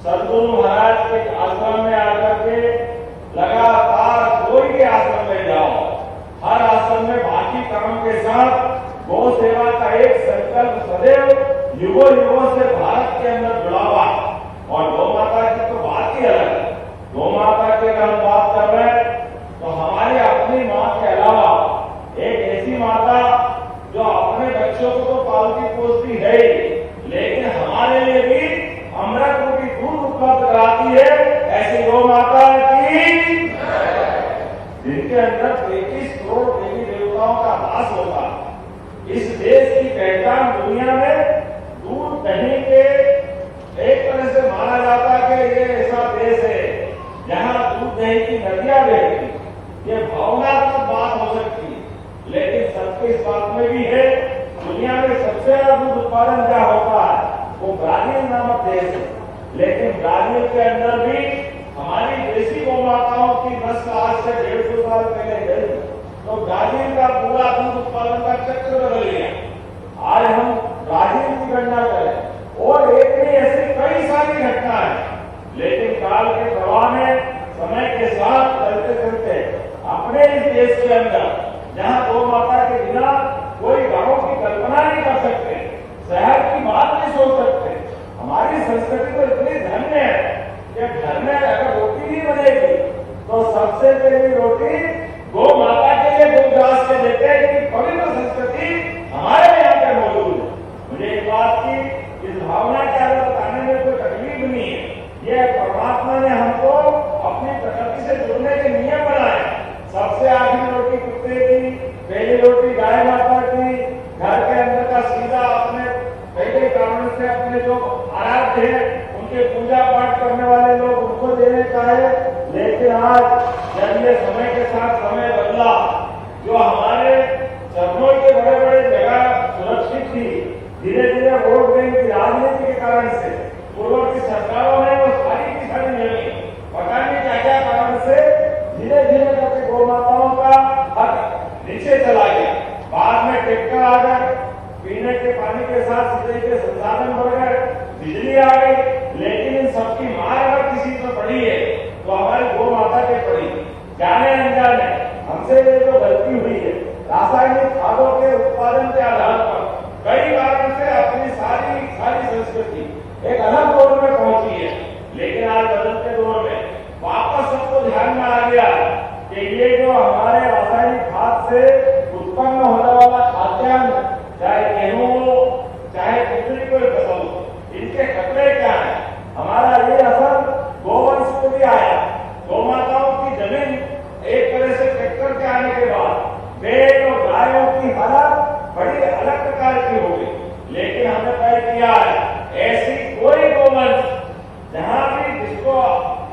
सदगुरु महाराज के आश्रम में आकर के लगातार कोई भी आश्रम में जाओ, हर आश्रम में बाकी कर्म के साथ गौ सेवा का एक संकल्प सदैव युगों युगों से भारत के अंदर जुड़ा हुआ। और गौ माता की तो बात ही अलग है। गौ माता की अगर हम बात कर रहे हैं तो हमारी अपनी माँ के अलावा एक ऐसी माता जो अपने बच्चों को तो पालती पोसती है, लेकिन हमारे लिए भी अमृत रूपी दूध उपलब्ध कराती है, ऐसी गौ माता की जिनके अंदर 33 करोड़ देवी देवताओं का वास होता। इस देश की पहचान दुनिया में दूध दही के एक तरह से माना जाता है कि ये ऐसा देश है जहां दूध दही की नदियां बहती। ये भावनात्मक बात हो सकती है, लेकिन सत्य इस बात में भी है, दुनिया में सबसे ज्यादा दूध उत्पादन क्या होता है वो ब्राजील नामक देश है। लेकिन ब्राजील के अंदर भी हमारी देसी गौ माताओं की नस्ल आज से 150 साल पहले गई तो ब्राजील का पूरा दूध उत्पादन का चक्र बदल गया। आज हम ब्राजील की गणना करें और एक ही ऐसी कई सारी घटना है, लेकिन काल के प्रवाह में समय के साथ चलते चलते अपने इस देश के अंदर जहां गौ माता के बिना कोई गांव की कल्पना नहीं कर सकते, शहर की बात नहीं सोच सकते। हमारी संस्कृति तो इतनी धन्य है कि घर में अगर रोटी नहीं बनेगी तो सबसे पहली रोटी गौ माता के लिए गौ घास के देते हैं कि पवित्र संस्कृति हमारे यहाँ पे मौजूद है। मुझे एक बात की इस भावना के आगे बताने में कोई तकलीफ नहीं है। ये परमात्मा ने हमको अपनी प्रकृति से जुड़ने के नियम बनाए। सबसे आखिरी रोटी कुत्ते की, पहली रोटी गाय माता की, घर के अंदर का सीधा अपने पहले कारण से अपने जो आराध्य है उनके पूजा पाठ करने वाले लोग उनको देने का है। लेकिन आज जब ये समय के साथ समय बदला, जो हमारे चरणों के बड़े बड़े जगह सुरक्षित थी, धीरे धीरे वोट बैंक की राजनीति के कारण से पूर्व की सरकारों ने वो सारी की सारी नहीं, पता नहीं क्या क्या कारण से धीरे धीरे करके गौ माताओं का हक नीचे चला गया। बाद में ट्रैक्टर आ गए, पीने के पानी के साथ सिंचाई के संसाधन बढ़ गए, बिजली आ गई, लेकिन इन सबकी मार अगर किसी पर पड़ी है तो हमारी गौ माता पे पड़ी। जाने अनजाने हमसे ये जो गलती हुई है, रासायनिक खादों के उत्पादन के आधार पर कई कारण से अपनी सारी संस्कृति एक अलग दौर में पहुंची है। लेकिन आज बदलते दौर में वापस सबको ध्यान में आ गया कि ये जो हमारे रासायनिक खाद से उत्पन्न होने वाला खाद्यान्न, चाहे गेहूं हो चाहे दूसरी कोई फसल हो, इनके खतरे क्या है। हमारा ये असर गोवंश को भी आया। गौ माताओं की जमीन एक तरह से ट्रैक्टर के आने के बाद भेड़ और गायों की हालत बड़ी अलग प्रकार की हो गई। लेकिन हमने तय किया है ऐसी कोई गोवंश जहां भी जिसको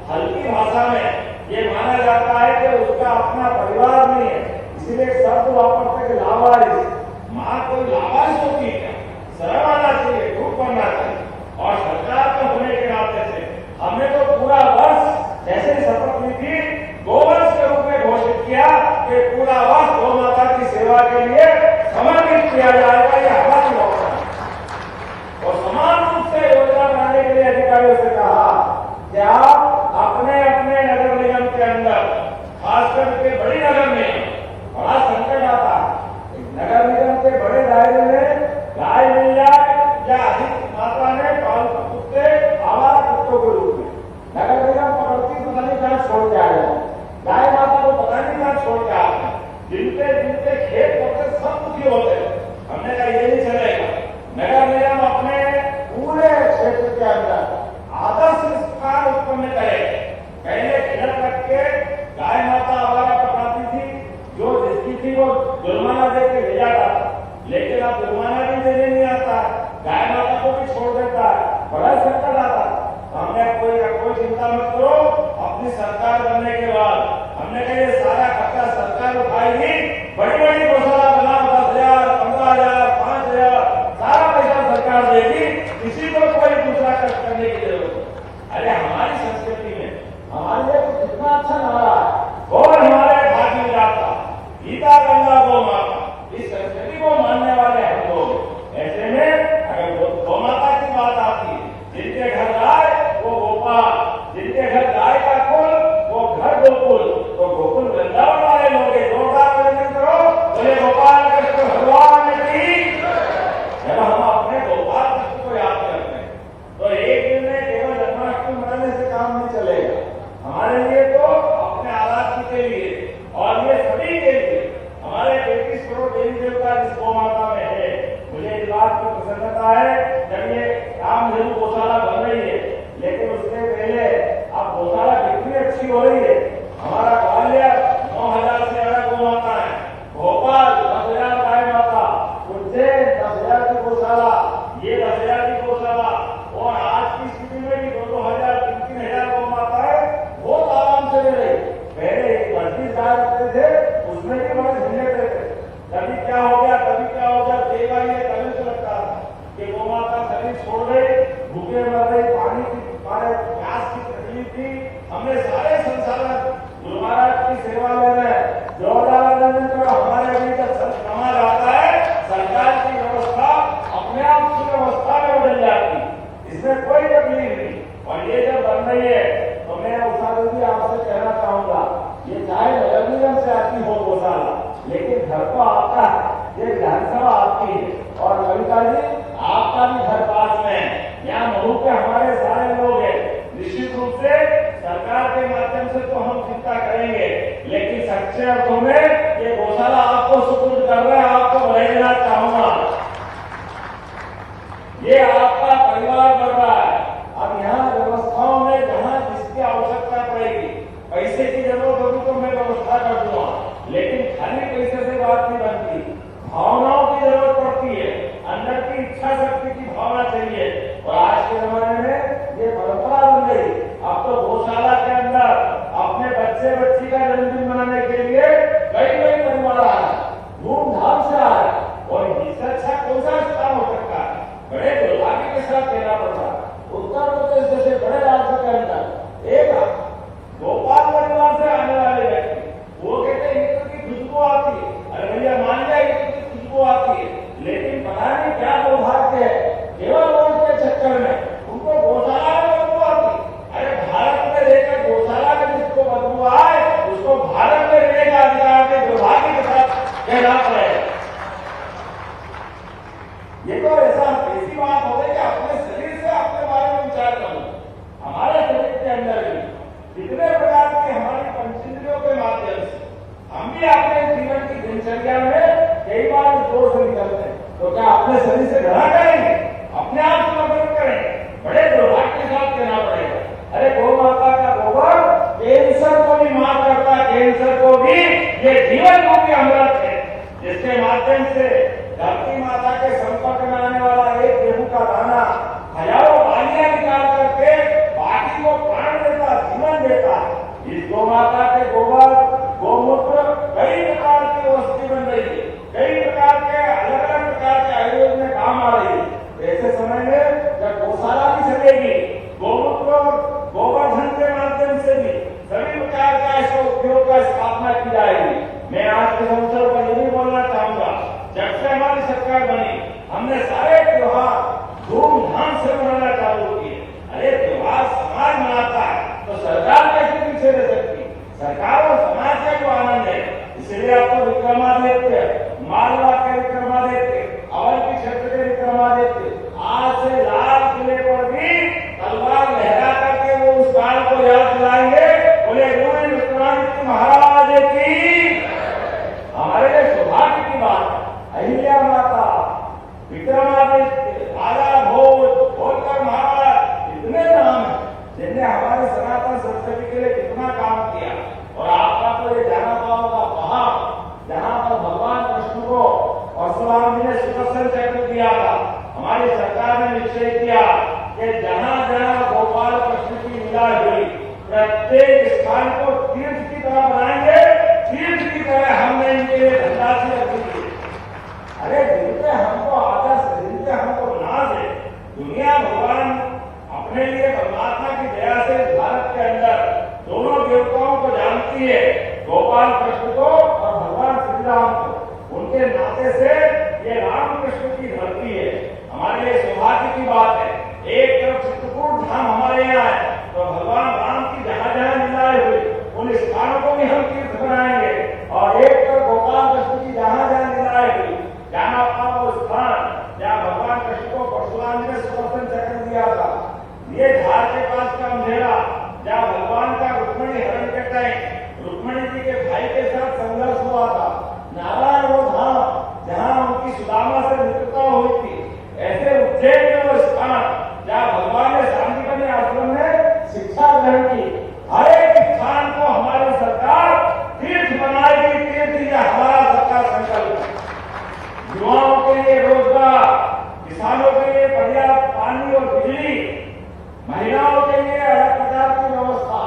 हल्की भाषा में ये माना जाता है कि उसका अपना परिवार नहीं है, इसलिए शब्द वापरते के लावारिस। माँ कोई लावारिस होती है, शर्म आना चाहिए, धूप बनना चाहिए। और सरकार के होने के नाते से हमने तो पूरा वर्ष जैसे शपथ ली थी गोवंश के रूप में घोषित किया कि पूरा वर्ष गौ माता की सेवा के लिए समर्पित किया जाएगा। ये हमारी योजना है। और समान रूप से योजना बनाने के लिए अधिकारियों से कहा कि आप अपने अपने नगर निगम के अंदर, खास करके बड़ी नगर में बड़ा संकट आता है। नगर निगम के बड़े दायरे में गाय मिल जाए या अधिक मात्रा में पालतू कुत्ते, आवारा कुत्तों के रूप में नगर निगम पकड़ती पता नहीं कहां छोड़ के आ जाए, गाय माता को पता नहीं कहां छोड़ के आते, जिनके खेत होते सब दुखी होते। हमने कहा ये नहीं चलेगा। नगर निगम अपने पूरे क्षेत्र के अंदर आदर्श स्थान उत्पन्न करे। पहले खिलत रख के गाय माता आवारा पकड़ाती थी, जो जिसकी थी वो जुर्माना दे के भेजा था। लेकिन अब जुर्माना भी देने नहीं आता, गाय माता को भी छोड़ देता है, बड़ा संकट आता। हमने कोई चिंता मत करो, अपनी सरकार बनने के बाद हमने कहा ये सारा खर्चा सरकार उठाएगी। बड़ी बड़ी गौशाला बना 10,000, 15,000, 5,000 सारा पैसा सरकार देगी, किसी को कोई दूसरा खर्च करने की जरूरत नहीं। अरे हमारी संस्कृति में हमारे लिए तो कितना अच्छा नारा है और हमारे भाग में जाता गीता गंगा गौ माता, इस संस्कृति को मानने वाले हम लोग। ऐसे में अगर गौ माता की बात आती है, जिनके घर आए वो मिली नहीं। और ये जब बन रही है तो मैं उषा जी आपसे कहना चाहूंगा, ये चाहे नगर निगम से आती हो गौशाला, लेकिन घर तो आपका है, ये विधानसभा आपकी है। और ललिता जी आपका भी घर पास में है, यहाँ महू के हमारे सारे लोग हैं। निश्चित रूप से सरकार के माध्यम से तो हम चिंता करेंगे, लेकिन सच्चे अर्थों में ये गौशाला आपको सुपुर्द कर रहे हैं। आपको बधाई देना चाहूंगा, ये आपका परिवार बढ़ रहा है। अब यहाँ व्यवस्थाओं में जहाँ जिसकी आवश्यकता पड़ेगी, पैसे की जरूरत होगी तो मैं व्यवस्था कर दूंगा, लेकिन खाली पैसे से बात नहीं बनती। भावनाओं की जरूरत पड़ती है, अंदर की इच्छा शक्ति की भावना चाहिए। और आज के जमाने में ये परंपरा बन गई। अब तो गौशाला के अंदर अपने बच्चे बच्ची का जन्मदिन मनाने के लिए कई कई परिवार आ रहे हैं, धूमधाम से आ रहे हैं। और इससे अच्छा कौन सा स्थान हो सकता है? बड़े दुर्भाग्य के साथ कहना पड़ रहा है, उत्तर प्रदेश जैसे बड़े राज्य के अंदर एक गोपाल परिवार से आने वाले व्यक्ति, वो कहते हैं इत्र की खुशबू आती है। अरे भैया मान जाए इत्र की खुशबू आती है, लेकिन पता नहीं क्या दुर्भाग्य है, केवल वोट के चक्कर में उनको गौशाला में बदबू आती। अरे भारत में रहकर गौशाला में जिसको बदबू आए उसको भारत में रहने का अधिकार के दुर्भाग्य के साथ कहना पड़ेगा। ये तो ऐसा ऐसी बात हो गई कि अपने शरीर से अपने बारे में विचार करो। हमारे शरीर के अंदर भी कितने प्रकार की हमारी पंचेंद्रियों के माध्यम से हम भी अपने जीवन की दिनचर्या में कई बार जोर से निकलते हैं, तो क्या अपने शरीर से ग्रहण करेंगे? अपने आप से मदद करेंगे? बड़े दुर्भाग्य के साथ कहना पड़ेगा। अरे गौ माता का गोबर कैंसर को भी मार करता है, कैंसर को भी ये जीवन को भी अमृत है, जिसके माध्यम से धरती माता के संपर्क में आने वाला एक गेहूं का दाना हजारों बालियां निकाल करके बाकी को प्राण देता, जीवन देता है। इस गौ माता के गोबर गोमूत्र कई प्रकार की औषधि बन रही है, कई प्रकार के अलग अलग प्रकार के आयुर्वेद में काम आ रही है। ऐसे समय में जब गौशाला भी सकेगी, गोमूत्र और गोवर्धन के माध्यम से भी सभी प्रकार का इसका उपयोग का स्थापना की जाएगी। मैं आज के अवसर पर ये भी बोलना चाहूंगा, जब से हमारी सरकार बनी हमने सारे त्योहार धूमधाम से मनाना चालू किए। अरे त्योहार समाज मनाता है तो सरकार कैसे पीछे रह सकती? सरकार और समाज का जो आनंद है, इसलिए आपको विक्रमादित्य, मालवा के विक्रमादित्य, अवध के क्षेत्र के विक्रमादित्य आज से लाल किले पर भी तलवार लहरा करके वो उस काल को याद दिलाएंगे। बोले विक्रमादित्य महाराज की। हमारे लिए सौभाग्य की बात है। अहिल्या माता, विक्रमादित्य, राजा भोज, होलकर महाराज, इतने नाम है जिनने हमारे सनातन संस्कृति के लिए कितना काम किया। और आपका तो ये जाना पाओ का पहाड़, जहाँ पर भगवान कृष्ण को परशुराम जी ने सुदर्शन चक्र दिया था, हमारी सरकार ने निश्चय किया कि जहाँ जहाँ गोपाल कृष्ण की लीला हुई प्रत्येक स्थान को तीर्थ की तरह बनाएंगे, तीर्थ की तरह हमने इनके लिए धनराशि रखी है। अरे दिल पे हमको आदर्श, दिल पे हमको नाज है। दुनिया भगवान अपने लिए परमात्मा की दया से भारत के अंदर दोनों देवताओं को जानती है, गोपाल कृष्ण को और भगवान श्री राम को। उनके नाते से ये राम कृष्ण की धरती है। हमारे लिए सौभाग्य की बात है। एक तरफ चित्रकूट धाम हमारे यहाँ है, तो भगवान राम की जहाँ जहाँ लीलाएं हुई उन स्थानों को भी हम तीर्थ बनाएंगे। और एक तरफ गोपाल कृष्ण की जहाँ जहाँ लीलाएं हुई, जाना पाओ वो स्थान जहाँ भगवान कृष्ण को परशुराम जी ने सुदर्शन चक्र दिया था, ये झाड़ के पास का अंधेरा जहाँ भगवान का रुक्मिणी हरण के टाइम रुक्मिणी जी के भाई के साथ संघर्ष हुआ था, नारायण वो धाम जहाँ उनकी सुदामा से मित्रता हुई थी। ऐसे उज्जैन में वो स्थान जहाँ भगवान ने शांतिपनी आश्रम में शिक्षा ग्रहण की। हर एक स्थान को हमारी सरकार तीर्थ बनाएगी, तीर्थ ये हमारा सरकार संकल्प है। युवाओं के लिए रोजगार, किसानों के लिए पर्याप्त पानी और बिजली, महिलाओं के लिए अलग प्रकार की व्यवस्था,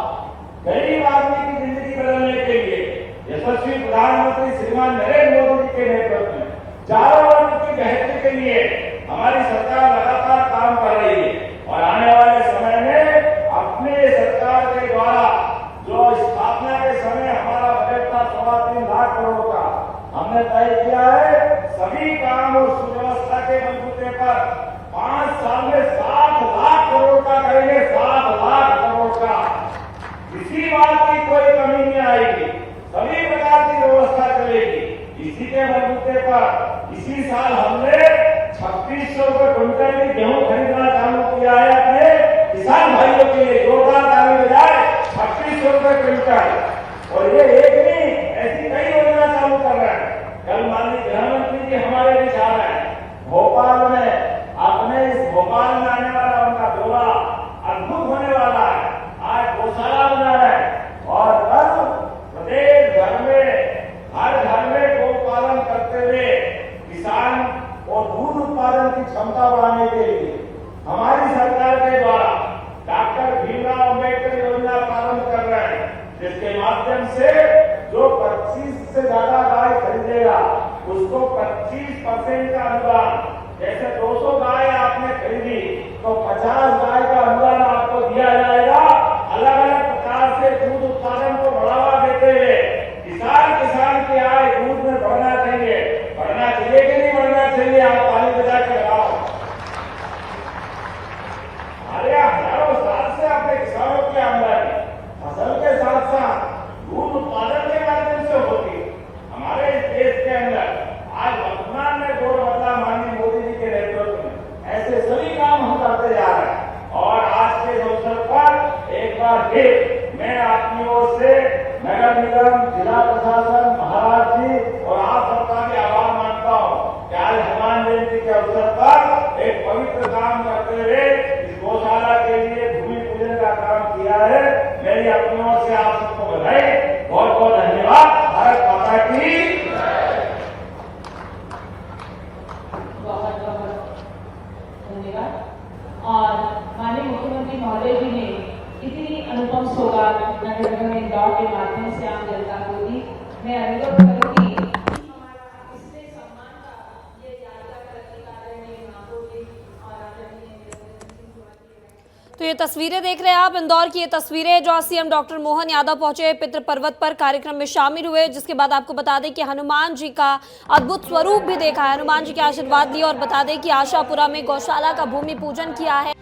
गरीब आदमी की जिंदगी बदलने के लिए यशस्वी प्रधानमंत्री श्रीमान नरेंद्र मोदी जी के नेतृत्व में चारों वर्ग की बेहतरी के लिए हमारी सरकार लगातार काम कर रही है। और आने वाले समय में अपने सरकार के द्वारा जो स्थापना के समय हमारा बजट था 3.25 लाख करोड़ का, हमने तय किया है सभी काम और सुव्यवस्था के बलबूते पर 5 साल में 7 लाख करोड़ का करेंगे। भाइयों के लिए जोरदार ताली बजाए। 2500 रुपए क्विंटल। और ये एक नहीं, ऐसी कई योजना चालू कर रहे हैं। कल माननीय गृहमंत्री जी हमारे बीच आ रहे हैं। भोपाल में अपने इस भोपाल में आने वाला उनका दौरा अद्भुत होने वाला है। आज गौशाला बना रहे हैं और कल प्रदेश भर में हर घर में गोपालन करते हुए किसान और दूध उत्पादन की क्षमता बढ़ाने के लिए हमारी सरकार के द्वारा डॉक्टर भीमराव अंबेडकर योजना प्रारंभ कर रहे हैं, जिसके माध्यम से जो 25 से ज्यादा गाय खरीदेगा उसको 25% का अनुदान, जैसे 200 गाय आपने खरीदी तो 50 गाय का अनुदान आपको दिया जाएगा। अलग अलग प्रकार से दूध उत्पादन को बढ़ावा देते हुए किसान की आय दूध में बढ़ना चाहिए कि नहीं बढ़ना चाहिए? आप ताली बजा के लगाओ। हमारे यहाँ हजारों साल से अपने किसानों की आमदनी फसल के साथ साथ दूध उत्पादन के माध्यम से होती है। हमारे इस देश के अंदर आज वर्तमान में दौर बदला माननीय मोदी जी के नेतृत्व में ऐसे सभी काम हम करते जा रहे हैं। और आज के अवसर पर एक बार फिर मैं अपनी ओर से नगर निगम, जिला प्रशासन, महाराज जी और आप सबका भी आभार मानता हूँ कि आज हनुमान जयंती के अवसर पर एक पवित्र काम करते हुए इस गौशाला के लिए भूमि पूजन का काम किया है। मेरी अपनी ओर से आप सबको बधाई, बहुत बहुत धन्यवाद। भारत माता की बहुत बहुत धन्यवाद। और माननीय मुख्यमंत्री महोदय जी ने इतनी अनुपम सौगात नगर निगम इंदौर के माध्यम से आम जनता को दी। मैं अनुरोध करूंगी इससे सम्मान का ये यादगार प्रतिकारण में महापौर और आदरणीय। तो ये तस्वीरें देख रहे हैं आप, इंदौर की ये तस्वीरें जो सीएम डॉक्टर मोहन यादव पहुंचे पितृ पर्वत पर कार्यक्रम में शामिल हुए, जिसके बाद आपको बता दें कि हनुमान जी का अद्भुत स्वरूप भी देखा है, हनुमान जी के आशीर्वाद लिए। और बता दें कि आशापुरा में गौशाला का भूमि पूजन किया है।